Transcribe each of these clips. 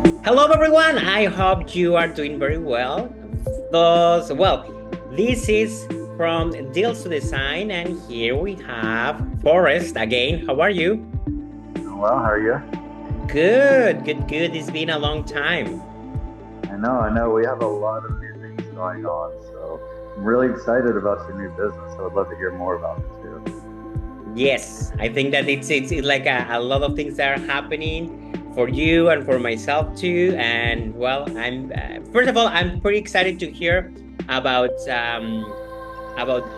Hello, everyone. I hope you are doing very well. This is from Deals to Design, and here we have Forrest again. How are you? Doing well, how are you? Good, good, good. It's been a long time. I know. We have a lot of new things going on, so I'm really excited about your new business. I would love to hear more about it too. Yes, I think that it's like a lot of things that are happening for you and for myself too. And well, I'm first of all, I'm pretty excited to hear about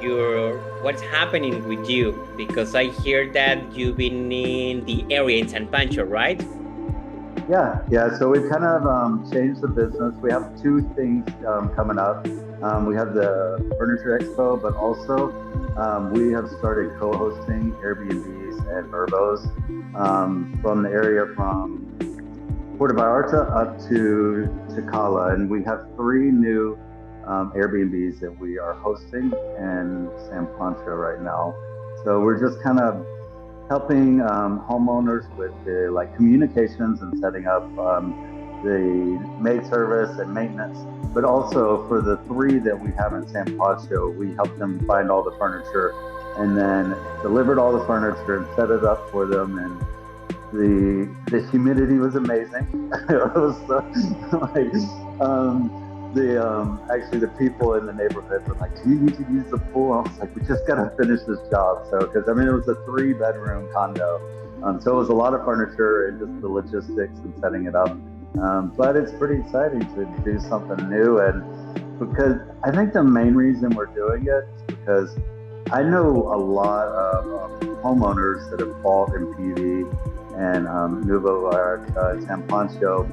your what's happening with you because I hear that you've been in the area in San Pancho, right? Yeah. So we've kind of changed the business. We have two things coming up. We have the Furniture Expo, but also we have started co-hosting Airbnbs and Verbos from the area from Puerto Vallarta up to Chicala, and we have three new Airbnbs that we are hosting in San Pancho right now. So we're just kind of helping homeowners with the like communications and setting up the maid service and maintenance. But also for the three that we have in San Pancho, we help them find all the furniture and then delivered all the furniture and set it up for them. And the humidity was amazing. It was like the actually the people in the neighborhood were like, "Do you need to use the pool?" I was like, "We just gotta finish this job." So because I mean it was a 3 bedroom condo, so it was a lot of furniture and just the logistics and setting it up. But it's pretty exciting to do something new, and because I think the main reason we're doing it is because I know a lot of homeowners that have bought in PV and Nuevo Vallarta and San Pancho,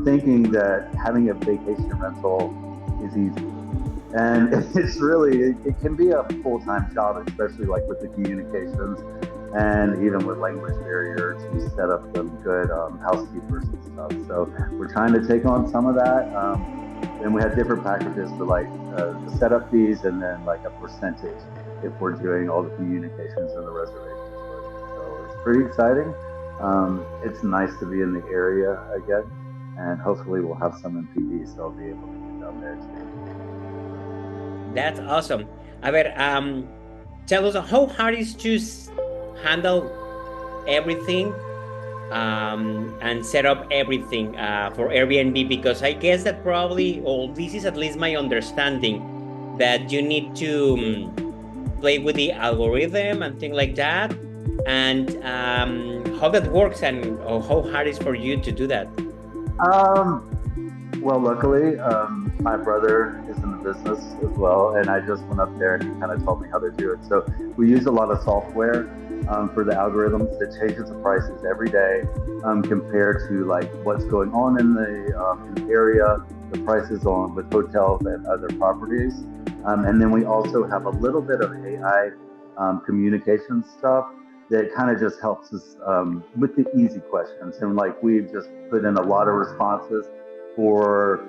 thinking that having a vacation rental is easy. And it can be a full time job, especially like with the communications and even with language barrier to set up some good housekeepers and stuff. So we're trying to take on some of that. And we have different packages for like the setup fees and then like a percentage if we're doing all the communications and the reservations for it. So it's pretty exciting. It's nice to be in the area again, and hopefully we'll have some in PD, so I'll be able to get down there too. That's awesome. A ver, tell us how hard is to handle everything and set up everything for Airbnb because I guess that probably, or this is at least my understanding, that you need to play with the algorithm and things like that, and how that works and how hard is for you to do that. Um, well, luckily, my brother is in the business as well, and I just went up there and he kind of told me how to do it. So we use a lot of software for the algorithms that changes the prices every day compared to like what's going on in the area, the prices on with hotels and other properties, and then we also have a little bit of AI communication stuff that kind of just helps us with the easy questions. And like we've just put in a lot of responses for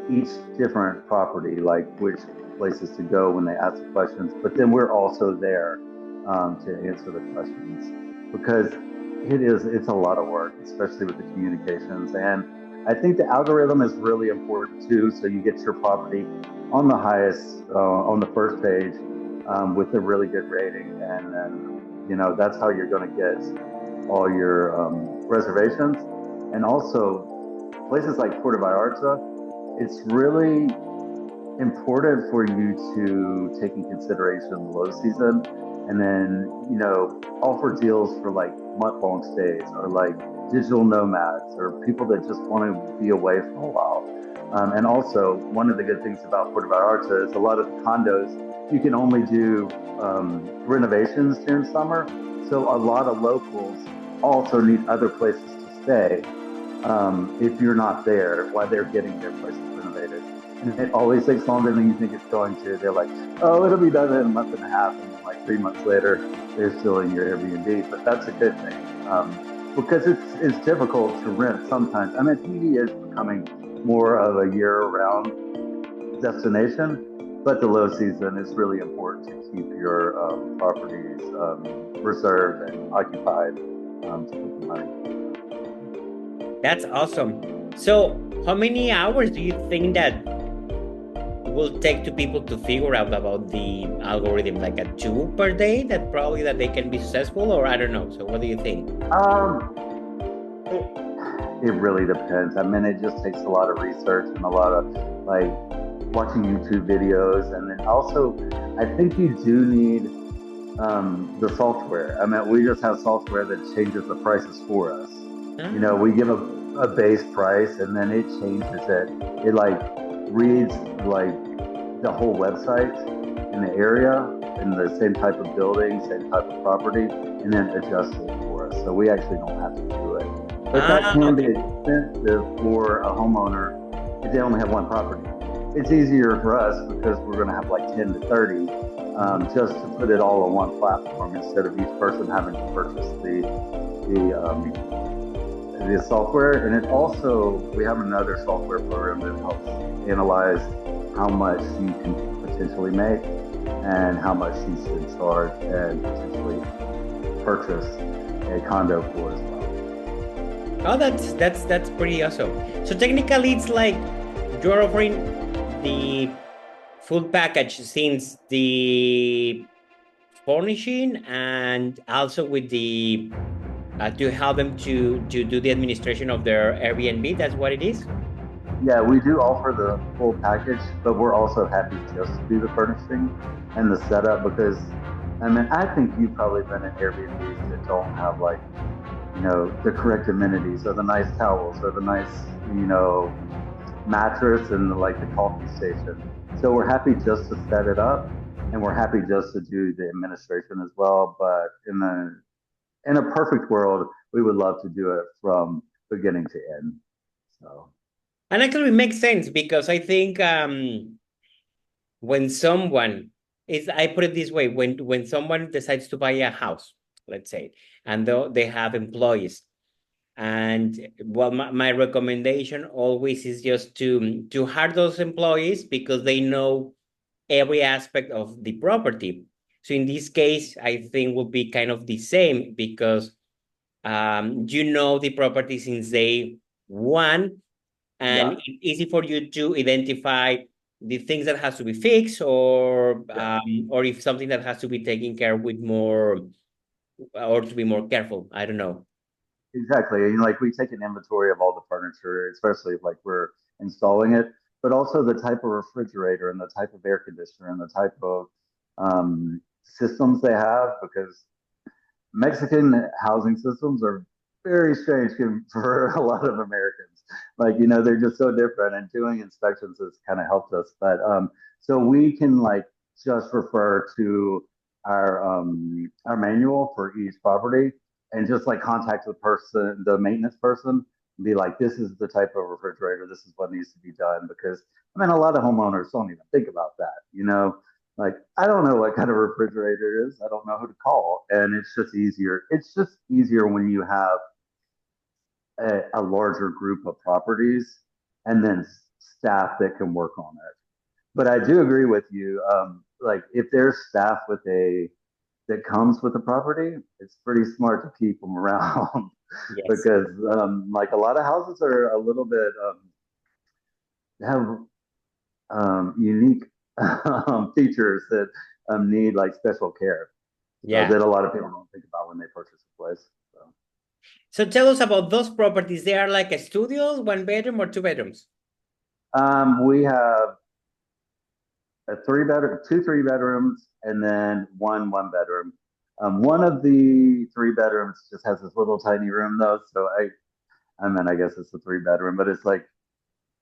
each different property, like which places to go when they ask the questions. But then we're also there to answer the questions because it's a lot of work, especially with the communications. And I think the algorithm is really important too. So you get your property on the highest on the first page with a really good rating, and then that's how you're going to get all your reservations. And also places like Puerto Vallarta, it's really important for you to take in consideration the low season and then, offer deals for like month long stays or like digital nomads or people that just want to be away for a while. And also, one of the good things about Puerto Vallarta is a lot of the condos you can only do renovations during summer. So a lot of locals also need other places to stay if you're not there while they're getting their places renovated. And it always takes longer than you think it's going to. They're like, oh, it'll be done in a month and a half. And then like 3 months later, they're still in your Airbnb. But that's a good thing because it's difficult to rent sometimes. I mean, TV is becoming more of a year-round destination, but the low season is really important to keep your properties reserved and occupied to keep the money. That's awesome. So how many hours do you think that will take to people to figure out about the algorithm? Like a 2 per day that probably that they can be successful, or I don't know. So what do you think? Um, it, it really depends. I mean, it just takes a lot of research and a lot of like watching YouTube videos, and then also, I think you do need the software. I mean, we just have software that changes the prices for us. You know, Ah, we give a base price, and then it changes it. It like reads like the whole website in the area in the same type of building, same type of property, and then adjusts it for us. So we actually don't have to do it. But that can be okay. expensive for a homeowner if they only have one property. It's easier for us because we're going to have like 10 to 30 just to put it all on one platform instead of each person having to purchase the software. And it also, we have another software program that helps analyze how much you can potentially make and how much you should charge and potentially purchase a condo for as well. Oh, that's pretty awesome. So technically, it's like you're offering the full package since the furnishing and also with the to help them to do the administration of their Airbnb. That's what it is. Yeah, we do offer the full package, but we're also happy just to do the furnishing and the setup because, I mean, I think you've probably been in Airbnbs that don't have like, the correct amenities or the nice towels or the nice, mattress and like the coffee station. So we're happy just to set it up and we're happy just to do the administration as well. But in a perfect world, we would love to do it from beginning to end. So And actually, it makes sense because I think when someone is, I put it this way, when someone decides to buy a house, let's say, and though they have employees, and well, my recommendation always is just to hire those employees because they know every aspect of the property. So in this case, I think will be kind of the same because you know the property since day one, and yeah, it's easy for you to identify the things that has to be fixed yeah. or if something that has to be taken care with more or to be more careful. I don't know. Exactly. And like we take an inventory of all the furniture, especially if like we're installing it, but also the type of refrigerator and the type of air conditioner and the type of systems they have because Mexican housing systems are very strange for a lot of Americans. Like, they're just so different and doing inspections has kind of helped us. But so we can like just refer to our manual for each property and just like contact the person, the maintenance person, and be like, this is the type of refrigerator, this is what needs to be done. Because I mean a lot of homeowners don't even think about that. Like I don't know what kind of refrigerator it is. I don't know who to call, and it's just easier. It's just easier when you have a larger group of properties and then staff that can work on it. But I do agree with you. Like if there's staff with a that comes with the property, it's pretty smart to keep them around Yes. because like a lot of houses are a little bit have unique features that need like special care. So Yeah. that a lot of people don't think about when they purchase a place. So So tell us about those properties. They are like a studios, 1 bedroom or 2 bedrooms. we have a 3 bedroom, two 3 bedrooms, and then one bedroom. One of the 3 bedrooms just has this little tiny room though. So I mean, I guess it's a 3 bedroom, but it's like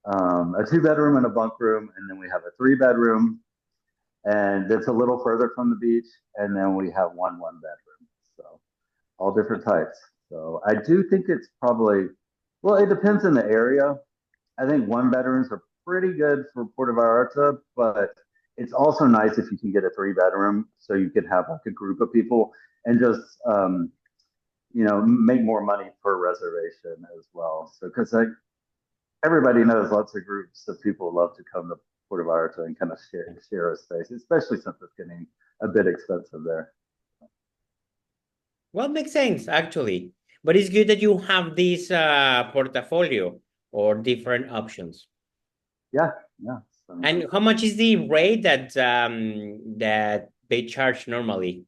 a 2 bedroom and a bunk room, and then we have a 3 bedroom, and it's a little further from the beach, and then we have one bedroom. So all different types. So I do think it's probably, well, it depends on the area. I think 1 bedrooms are pretty good for Puerto Vallarta, but it's also nice if you can get a 3 bedroom so you can have like a group of people and just make more money per reservation as well. So because like everybody knows lots of groups of people love to come to Puerto Vallarta and kind of share a space, especially since it's getting a bit expensive there. Well, makes sense actually. But it's good that you have this portfolio or different options? Yeah. And how much is the rate that they charge normally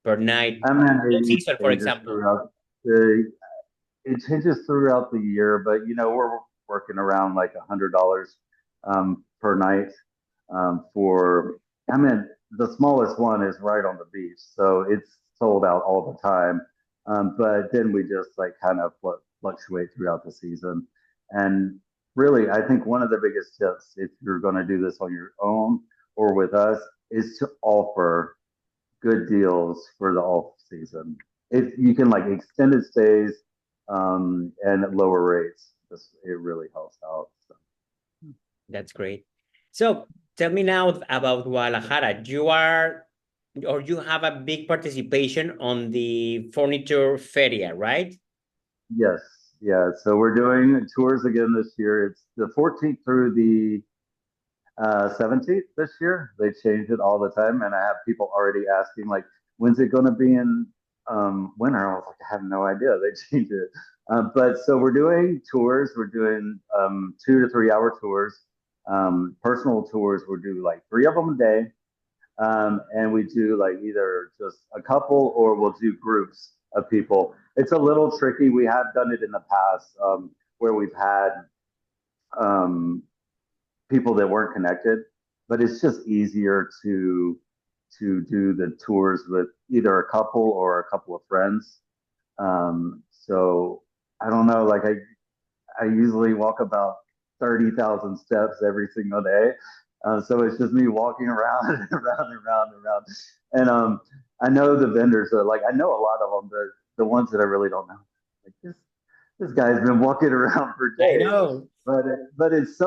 per night? I mean, Season, it for changes example. throughout the it changes throughout the year, but we're working around like $100 per night for. I mean, the smallest one is right on the beach, so it's sold out all the time. But then we just like kind of fluctuate throughout the season, and really, I think one of the biggest tips if you're going to do this on your own or with us is to offer good deals for the off season. If you can like extended stays and at lower rates, it really helps out. So. That's great. So tell me now about Guadalajara. You are, or you have a big participation on the furniture feria, right? Yes, yeah. So we're doing tours again this year. It's the 14th through the 17th this year. They change it all the time, and I have people already asking like, when's it going to be in winter? I was like, I have no idea. They change it. But so we're doing tours. We're doing 2 to 3 hour tours, personal tours. We'll do like 3 of them a day, and we do like either just a couple or we'll do groups of people. It's a little tricky. We have done it in the past where we've had um, people that weren't connected, but it's just easier to do the tours with either a couple or a couple of friends. So I don't know, like I usually walk about 30,000 steps every single day. So it's just me walking around and around and around and around. And I know the vendors are like, I know a lot of them, but the ones that I really don't know, like this guy's been walking around for I days. know. But it's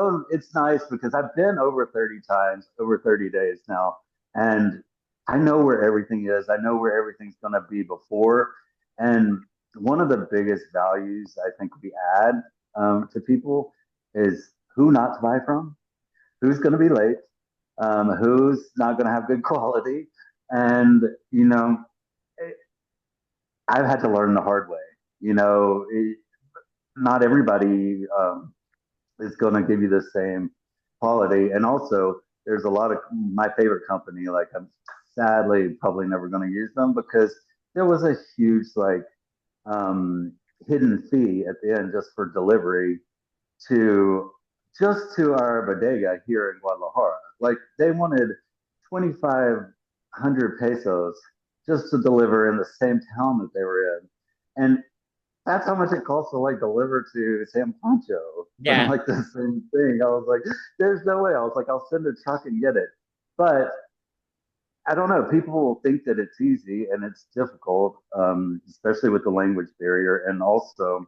nice because I've been over 30 times, over 30 days now, and I know where everything is. I know where everything's gonna be before. And one of the biggest values I think we add to people is who not to buy from, who's going to be late, who's not going to have good quality, and it, I've had to learn the hard way. Not everybody is going to give you the same quality, and also there's a lot of my favorite company. Like I'm sadly probably never going to use them because there was a huge like um, hidden fee at the end just for delivery to just to our bodega here in Guadalajara. Like they wanted 2,500 pesos just to deliver in the same town that they were in. And that's how much it costs to like deliver to San Poncho for Yeah. like the same thing. I was like, there's no way. I was like, I'll send a truck and get it. But I don't know. People think that it's easy and it's difficult, especially with the language barrier. And also,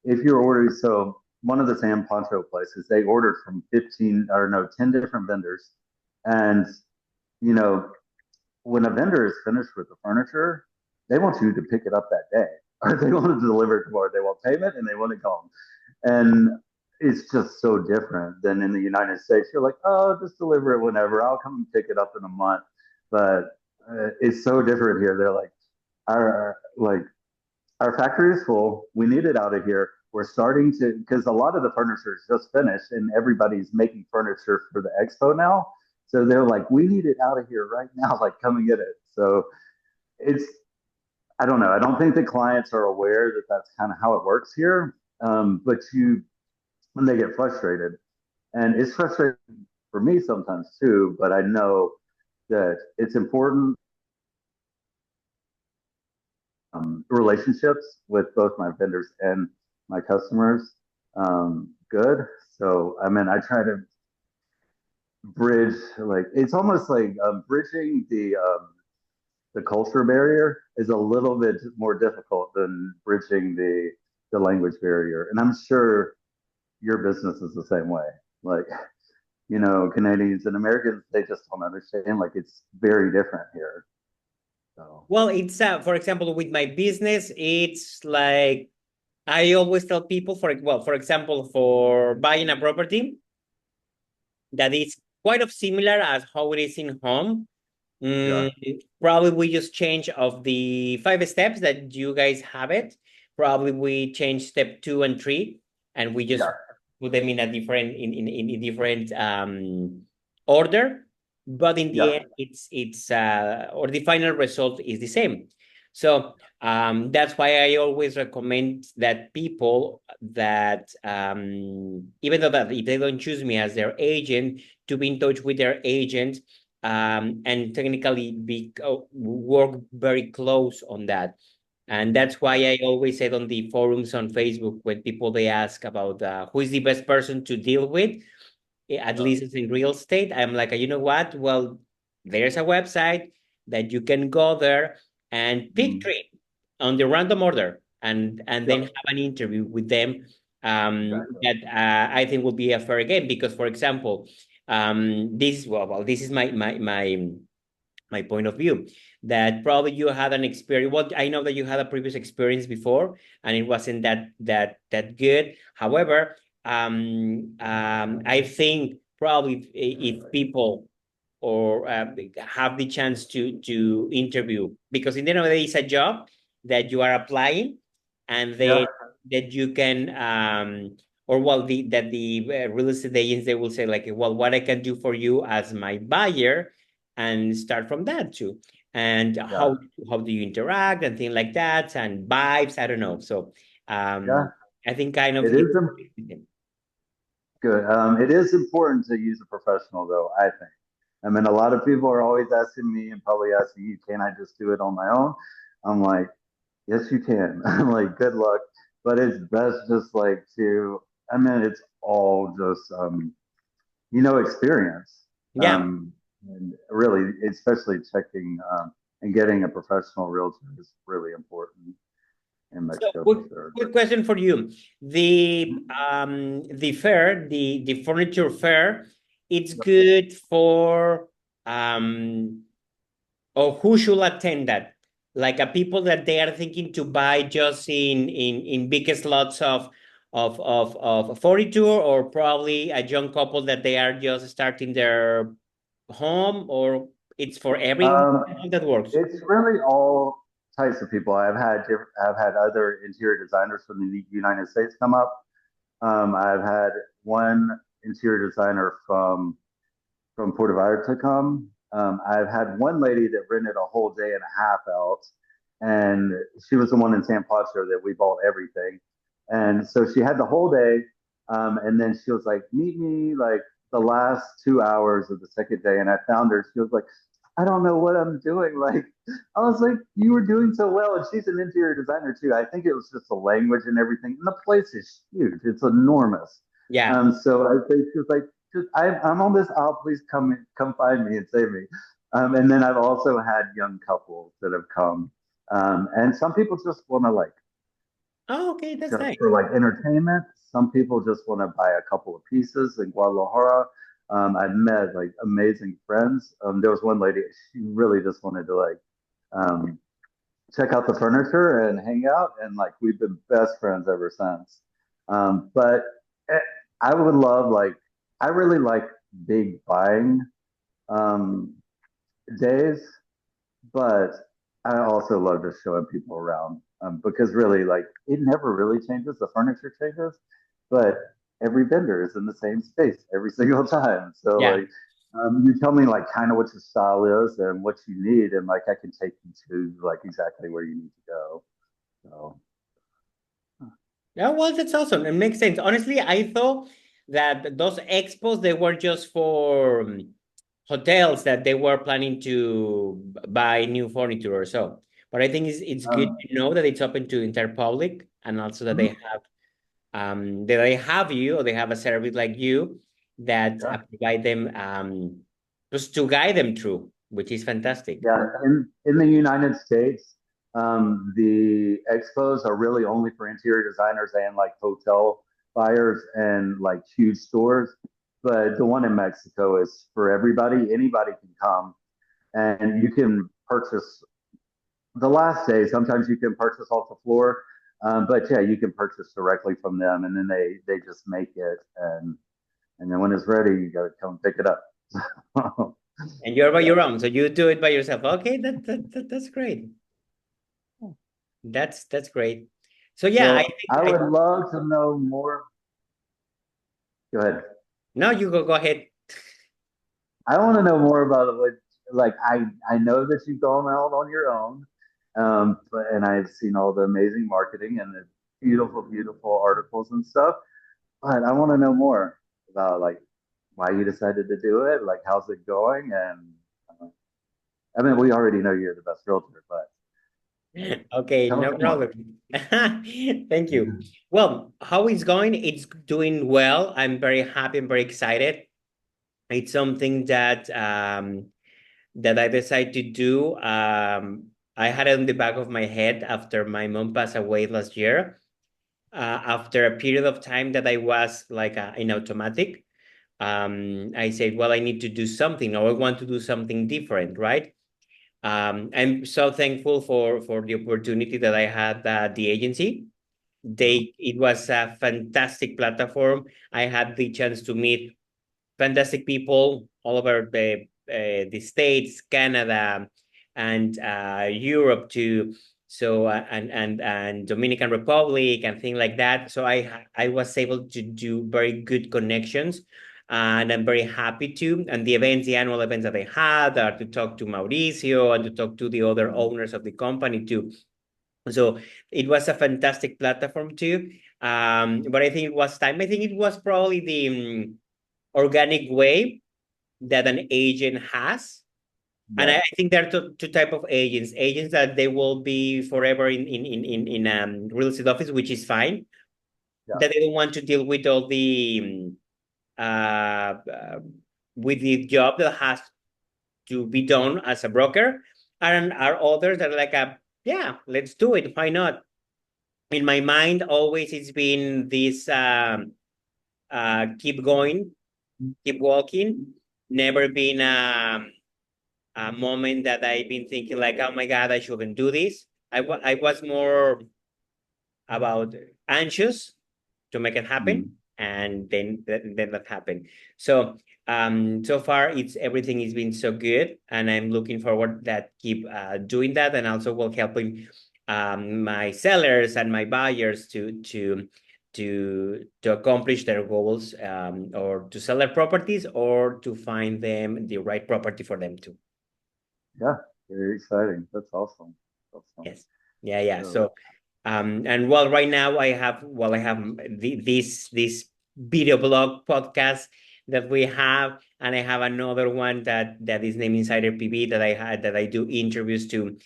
if you're ordering, so one of the San Poncho places, they ordered from 15 or no, 10 different vendors. And, you know, when a vendor is finished with the furniture, they want you to pick it up that day or they want to deliver it tomorrow. They want payment and they want it gone. And it's just so different than in the United States. You're like, oh, just deliver it whenever. I'll come and pick it up in a month. But it's so different here. They're like our factory is full. We need it out of here. We're starting to because a lot of the furniture is just finished and everybody's making furniture for the expo now. So they're like, we need it out of here right now. Like, come and get it. So it's I don't know. I don't think the clients are aware that that's kind of how it works here. But when they get frustrated, and it's frustrating for me sometimes too. But I know that it's important relationships with both my vendors and my customers good. So I mean, I try to bridge like it's almost like bridging the culture barrier is a little bit more difficult than bridging the language barrier. And I'm sure your business is the same way. Like Canadians and Americans, they just don't understand. Like it's very different here. So Well, it's for example, with my business, it's like I always tell people for example, for buying a property that is quite of similar as how it is in home. yeah, Probably we just change of the 5 steps that you guys have it. Probably we change step 2 and 3, and we just yeah, put them in a different in different order, but in the Yeah. end, it's or the final result is the same. So that's why I always recommend that people that even though that if they don't choose me as their agent, to be in touch with their agent and technically work very close on that. And that's why I always said on the forums on Facebook when people they ask about who is the best person to deal with, at Yeah. least it's in real estate. I'm like, you know what? Well, there's a website that you can go there and pick Mhm. three on the random order and then Yep. have an interview with them. Exactly. That I think will be a fair game because, for example, this is my point of view that probably you had an experience. Well, I know that you had a previous experience before and it wasn't that good. However, I think probably if people or have the chance to interview, because in the end of the day it's a job that you are applying and Yeah. then that you can or well the real estate agents they will say like, well, what I can do for you as my buyer and start from that too. And Yeah. how do you interact and things like that and vibes, I don't know. So Yeah. I think kind of It is good. It is important to use a professional, though, I think. I mean, a lot of people are always asking me and probably asking you, can I just do it on my own? I'm like, yes, you can. I'm like, good luck. But it's best just like to, I mean, it's all just, experience. yeah. Um, and really, especially checking and getting a professional realtor is really important in So Mexico for sure. quick question for you. The fair, the furniture fair, it's Yep. good for or who should attend that? Like a people that they are thinking to buy just in biggest lots of furniture, or probably a young couple that they are just starting their home, or it's for everyone. Um, How that works? it's really all types of people. I've had other interior designers from the United States come up. I've had one interior designer from Puerto Vallarta come. I've had one lady that rented a whole day and a half out, and she was the one in San Pancho that we bought everything. And so she had the whole day, and then she was like, "Meet me like the last 2 hours of the second day." And I found her. She was like, "I don't know what I'm doing." Like, I was like, "You were doing so well." And she's an interior designer too. I think it was just the language and everything. And the place is huge. It's enormous. Yeah. So I think she was like, I'm on this aisle. Please come find me and save me. And then I've also had young couples that have come, and some people just want to like Oh, okay, that's just nice. for like entertainment. Some people just want to buy a couple of pieces in Guadalajara. I've met like amazing friends. There was one lady; she really just wanted to like um, check out the furniture and hang out, and like we've been best friends ever since. But eh, I would love like I really like big buying um, days, but I also love just showing people around because really like it never really changes. The furniture changes, but every vendor is in the same space every single time. So Yeah. like you tell me like kind of what your style is and what you need, and like I can take you to like exactly where you need to go. So Yeah, well, that's awesome. It makes sense. Honestly, I thought that those expos they were just for hotels that they were planning to buy new furniture or so. But I think it's good um, to know that it's open to entire public and also that mhm, they have you or they have a service like you that yeah. provide them just to guide them through, which is fantastic. Yeah, in the United States, the expos are really only for interior designers and like hotel buyers and like huge stores. But the one in Mexico is for everybody. Anybody can come and you can purchase the last day. Sometimes you can purchase off the floor, but yeah, you can purchase directly from them, and then they just make it, and then when it's ready, you got to come pick it up. And you're by Yeah. your own, so you do it by yourself. Okay, that's great. That's great. So yeah, I Well, think I would love to know more. Go ahead. No, you go ahead. I want to know more about what, like, I know that you've gone out on your own, and I've seen all the amazing marketing and the beautiful, beautiful articles and stuff. But I want to know more about like why you decided to do it, like how's it going, and uh, I mean, we already know you're the best realtor, but like, Okay, tell us no more. problem. Thank you. Well, how it's going? It's doing well. I'm very happy and very excited. It's something that I decided to do. I had it in the back of my head after my mom passed away last year. After a period of time that I was like in automatic, I said, well, I need to do something, or I want to do something different, right? I'm so thankful for the opportunity that I had at the agency. Mhm. It was a fantastic platform. I had the chance to meet fantastic people all over the States, Canada, and Europe too. So and Dominican Republic and things like that. So I was able to do very good connections, and I'm very happy to. And the events, the annual events that I had, are to talk to Mauricio and to talk to the other owners of the company too. So it was a fantastic platform too. But I think it was time. I think it was probably the organic way that an agent has. And Yeah, I think there are two type of agents. Agents that they will be forever in real estate office, which is fine. yeah, That they don't want to deal with all the uh, uh with the job that has to be done as a broker. And are others that are like yeah, let's do it. Why not? In my mind, always it's been this keep going, keep walking. Never been a moment that I've been thinking like, oh my God, I shouldn't do this. I was more about anxious to make it happen, Mhm. and then that happened. So so far it's everything has been so good, and I'm looking forward that keep doing that, and also will helping my sellers and my buyers to accomplish their goals, or to sell their properties or to find them the right property for them too. Yeah. Very exciting. That's awesome. Awesome. Yes. Yeah, yeah. So So and well, right now I have this video blog podcast that we have, and I have another one that is named Insider PB, that I had, that I do interviews to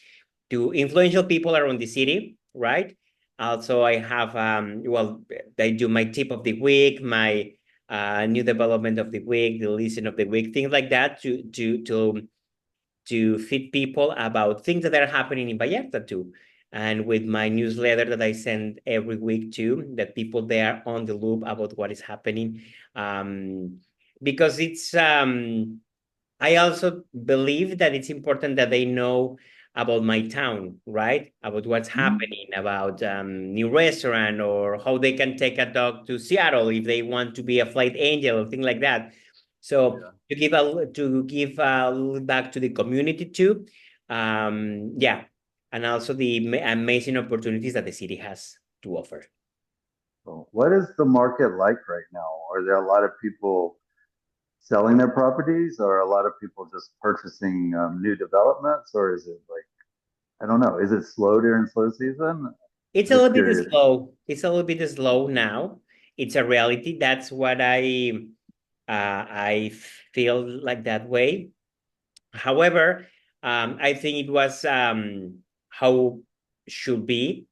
influential people around the city, right? Also, I have well, I do my tip of the week, my new development of the week, the listen of the week, things like that, to feed people about things that are happening in Vallarta too. And with my newsletter that I send every week too, that people there on the loop about what is happening. Because it's I also believe that it's important that they know about my town, right? About what's mhm. happening, about new restaurant, or how they can take a dog to Seattle if they want to be a flight angel or things like that. So Yeah. to give a little back to the community too, yeah, and also the amazing opportunities that the city has to offer. So what is the market like right now? Are there a lot of people selling their properties, or a lot of people just purchasing new developments, or is it like I don't know? Is it slow during slow season? It's I'm a just little bit curious. slow. It's a little bit slow now. It's a reality. That's what I feel like that way. However, I think it was how should be,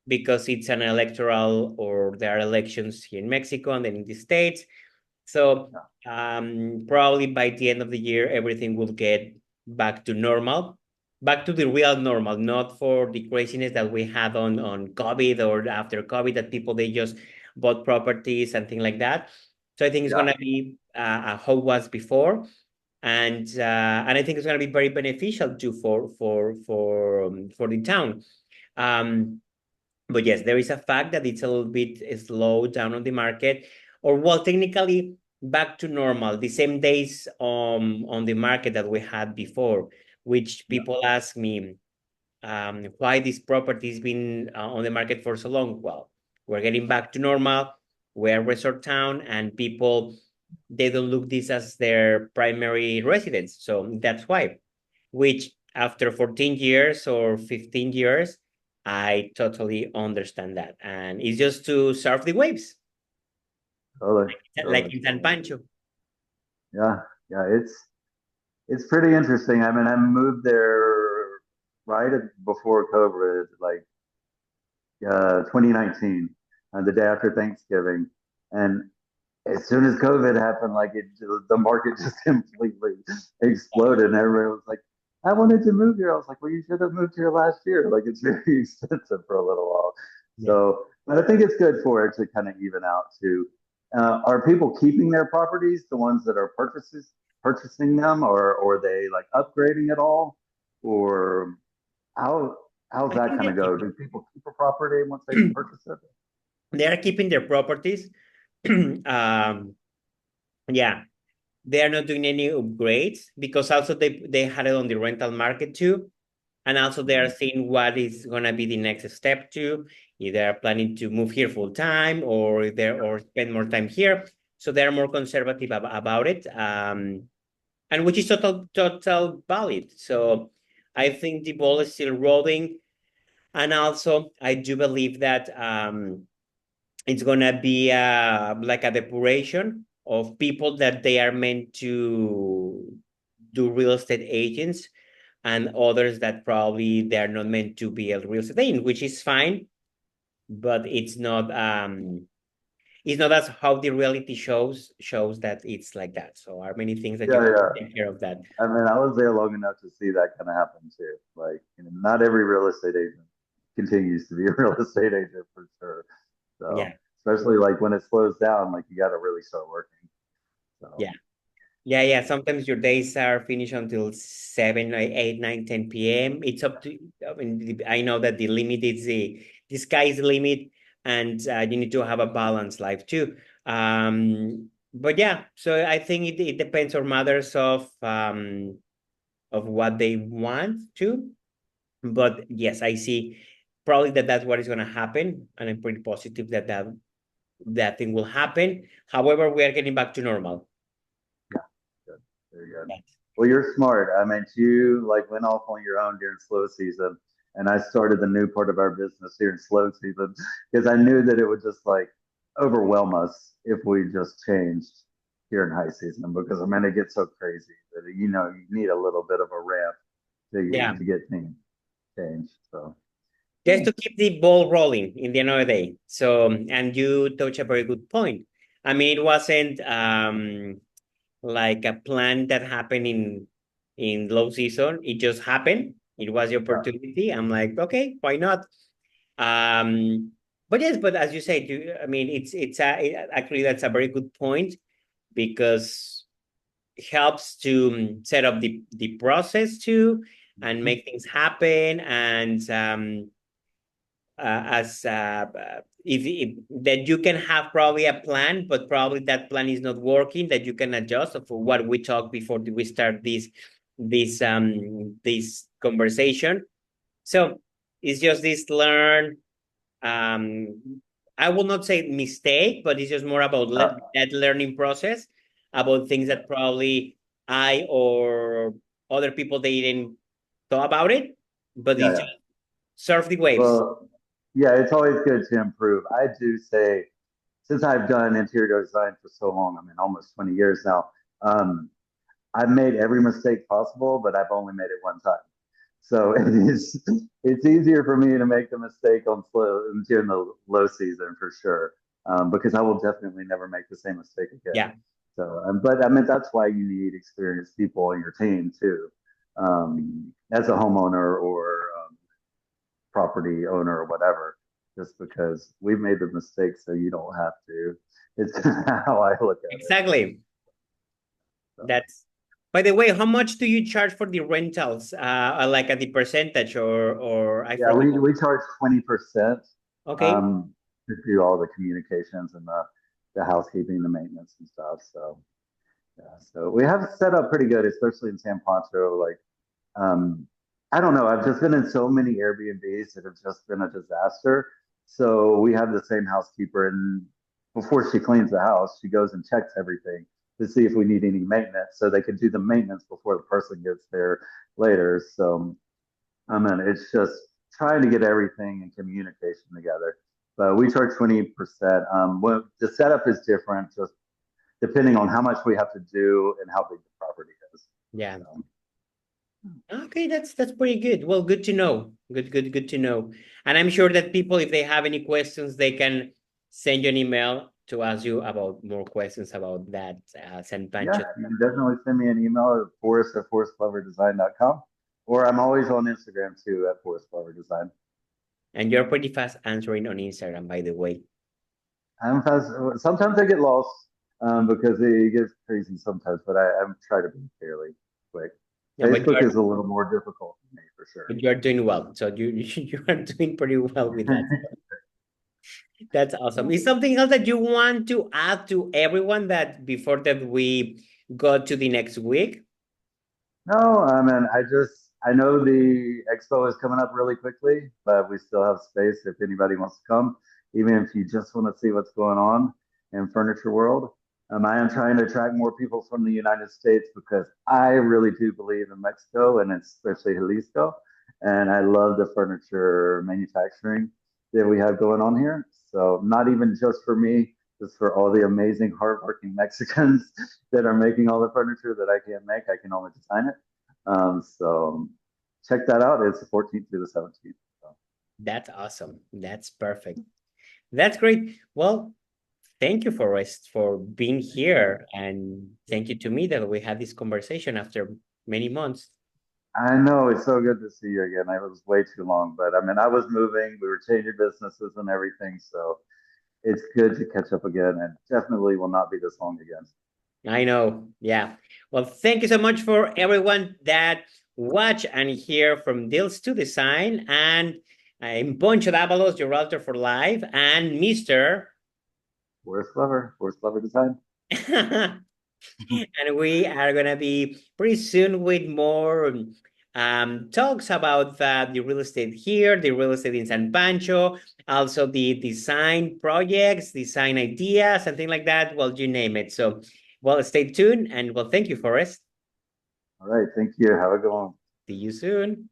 because it's an electoral, or there are elections here in Mexico and then in the States. So Yeah, probably by the end of the year, everything will get back to normal, back to the real normal, not for the craziness that we had on COVID or after COVID, that people they just bought properties and things like that. So I think it's yeah, gonna be how it was before, and I think it's gonna be very beneficial too for the town. Um, but yes, there is a fact that it's a little bit slow down on the market, or well, technically back to normal, the same days on the market that we had before, which yeah, people ask me why this property has been on the market for so long. Well, we're getting back to normal. we're a resort town, and people, they don't look this as their primary residence. So that's why, which after 14 years or 15 years, I totally understand that. And it's just to surf the waves, Totally, like totally. in San Pancho. Yeah, yeah. It's pretty interesting. I mean, I moved there before COVID, like 2019, the day after Thanksgiving, and as soon as COVID happened, like the market just completely exploded, and everyone was like, "I wanted to move here." I was like, "Well, you should have moved here last year. Like, it's very expensive for a little while." Yeah. So, but I think it's good for it to kind of even out too. Are people keeping their properties, the ones that are purchasing them, or are they like upgrading at all, or how how's I that think kind they're of go? keeping, Do people keep a property once they purchase it? they are keeping their properties. Yeah, they are not doing any upgrades because also they had it on the rental market too. And also they are Mhm. seeing what is gonna be the next step to, if they are planning to move here full time or if they're or spend more time here. So they're more conservative about it. And which is total valid. So I think the ball is still rolling. And also I do believe that it's gonna be like a depuration of people that they are meant to do real estate agents, and others that probably they're not meant to be a real estate agent, which is fine, but it's not as how the reality shows that it's like that. So are many things that you Yeah, have to yeah. take care of that. I mean, I was there long enough to see that kind of happen too. Like, not every real estate agent continues to be a real estate agent for sure. So, Yeah, especially like when it slows down, like you got to really start working. So, yeah. Yeah. Sometimes your days are finished until 7, 8, 9, 10 p.m. It's up to, I mean, I know that the limit is the sky is the limit, and you need to have a balanced life too. But yeah, so I think it depends on matters of what they want to. But yes, I see probably that's what is going to happen, and I'm pretty positive that thing will happen. However, we are getting back to normal. yeah, good. Very good. Yes. Well, you're smart. I mean, you like went off on your own during slow season, and I started the new part of our business here in slow season because I knew that it would just like overwhelm us if we just changed here in high season because I mean it gets so crazy that you need a little bit of a ramp Yeah. to get things changed. So Just to keep the ball rolling in the end of the day. So, and you touch a very good point. I mean, it wasn't like a plan that happened in low season. It just happened. It was the yeah, opportunity. I'm like, okay, why not? Um, but yes, but as you say, I mean, actually that's a very good point because it helps to set up the process too and mhm. make things happen. And as if that you can have probably a plan, but probably that plan is not working, that you can adjust for what we talked before we start this conversation. So it's just this learn, I will not say mistake, but it's just more about Uh, that learning process, about things that probably I or other people they didn't thought about it, but yeah, it's yeah. just surf the waves. Well, yeah, it's always good to improve. I do say, since I've done interior design for so long, I mean, almost 20 years now, um, I've made every mistake possible, but I've only made it one time. So it's easier for me to make the mistake on slow during the low season for sure, because I will definitely never make the same mistake again. Yeah. So, but I mean that's why you need experienced people on your team too, as a homeowner or property owner or whatever. Just because we've made the mistake, so you don't have to. It's how I look at it. Exactly. So. That's, by the way, how much do you charge for the rentals? Like at the percentage or I Yeah, forgot. we charge 20% Okay. to do all the communications and the housekeeping, the maintenance and stuff. So yeah, so we have it set up pretty good, especially in San Poncho. Like um, I don't know, I've just been in so many Airbnbs that have just been a disaster. So we have the same housekeeper, and before she cleans the house, she goes and checks everything to see if we need any maintenance, so they can do the maintenance before the person gets there later. So I mean, it's just trying to get everything in communication together. But we charge 20%. The setup is different, just depending on how much we have to do and how big the property is. Yeah. So, Okay, that's pretty good. Well, good to know. Good to know. And I'm sure that people, if they have any questions, they can send you an email to ask you about more questions about that San yeah, Pancho. you can definitely send me an email at forrest@forrestgloverdesign.com, or I'm always on Instagram too at forrestgloverdesign. And you're pretty fast answering on Instagram, by the way. I'm fast. Sometimes I get lost because it gets crazy sometimes, but I try to be fairly quick. Yeah, Facebook is a little more difficult for me for sure. but you're doing well. So you are doing pretty well with that. That's awesome. Is something else that you want to add to everyone that before that we go to the next week? No, I mean, I know the expo is coming up really quickly, but we still have space if anybody wants to come, even if you just want to see what's going on in furniture world. I am trying to attract more people from the United States because I really do believe in Mexico and especially Jalisco. And I love the furniture manufacturing that we have going on here. So not even just for me, just for all the amazing hardworking Mexicans that are making all the furniture that I can't make. I can only design it. So check that out. It's the 14th through the 17th. So. That's awesome. That's perfect. That's great. Well, thank you, Forrest, for being here. And thank you to me that we had this conversation after many months. I know it's so good to see you again. It was way too long, but I mean, I was moving, we were changing businesses and everything. So it's good to catch up again and definitely will not be this long again. I know. Yeah. Well, thank you so much for everyone that watch and hear from Deals to Design. And I'm Poncho Davalos, your realtor for life, and Mr. Forrest Glover Design. And we are gonna be pretty soon with more talks about the real estate here, the real estate in San Pancho, also the design projects, design ideas, something like that. Well, you name it. So, well, stay tuned and well, thank you, Forrest. All right. Thank you. Have a good one. See you soon.